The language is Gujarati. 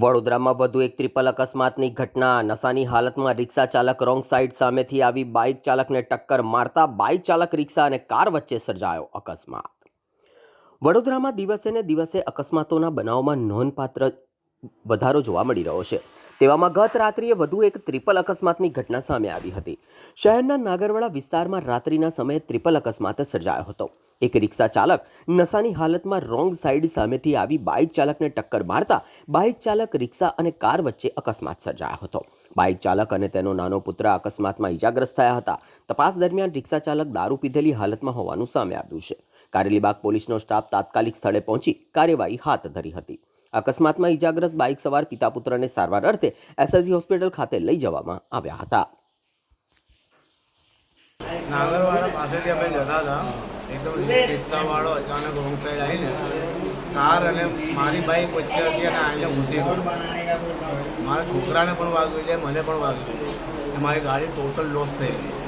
વડોદરામાં વધુ એક ટ્રિપલ અકસ્માતની ઘટના. નશાની હાલતમાં રિક્ષા ચાલક રોંગ સાઈડ સામેથી આવી બાઇક ચાલકને ટક્કર મારતા બાઇક ચાલક રિક્ષા અને કાર વચ્ચે સર્જાયો અકસ્માત. વડોદરામાં દિવસે ને દિવસે અકસ્માતોના બનાવમાં નોંધપાત્ર વધારો જોવા મળી રહ્યો છે. તેવામાં ગત રાત્રિએ વધુ એક ટ્રિપલ અકસ્માતની ઘટના સામે આવી હતી. શહેરના નાગરવાડા વિસ્તારમાં રાત્રિના સમયે ટ્રિપલ અકસ્માત સર્જાયો હતો. એક રિક્ષા ચાલક નશાની હાલતમાં રોંગ સાઈડ સામેથી આવી બાઇક ચાલકને ટક્કર મારતા બાઇક ચાલક રિક્ષા અને કાર વચ્ચે અકસ્માત સર્જાયો હતો. બાઇક ચાલક અને તેનો નાનો પુત્ર અકસ્માતમાં ઇજાગ્રસ્ત થયા હતા. તપાસ દરમિયાન રિક્ષા ચાલક દારૂ પીધેલી હાલતમાં હોવાનું સામે આવ્યું છે. કારેલીબાગ પોલીસનો સ્ટાફ તાત્કાલિક સ્થળે પહોંચી કાર્યવાહી હાથ ધરી હતી. અકસ્માતમાં ઇજાગ્રસ્ત બાઇક સવાર પિતા પુત્રને સારવાર અર્થે એસએસજી હોસ્પિટલ ખાતે લઈ જવામાં આવ્યા હતા. નાગરવાડા પાસેથી અમે જતા હતા, એકદમ રિક્ષાવાળો અચાનક રોંગ સાઈડ આવીને કાર અને મારી બાઇક વચ્ચે હતી અને આવીને ઘૂસી ગયો. મારા છોકરાને પણ વાગ્યું છે, મને પણ વાગ્યું છે. મારી ગાડી ટોટલ લોસ થઈ ગઈ.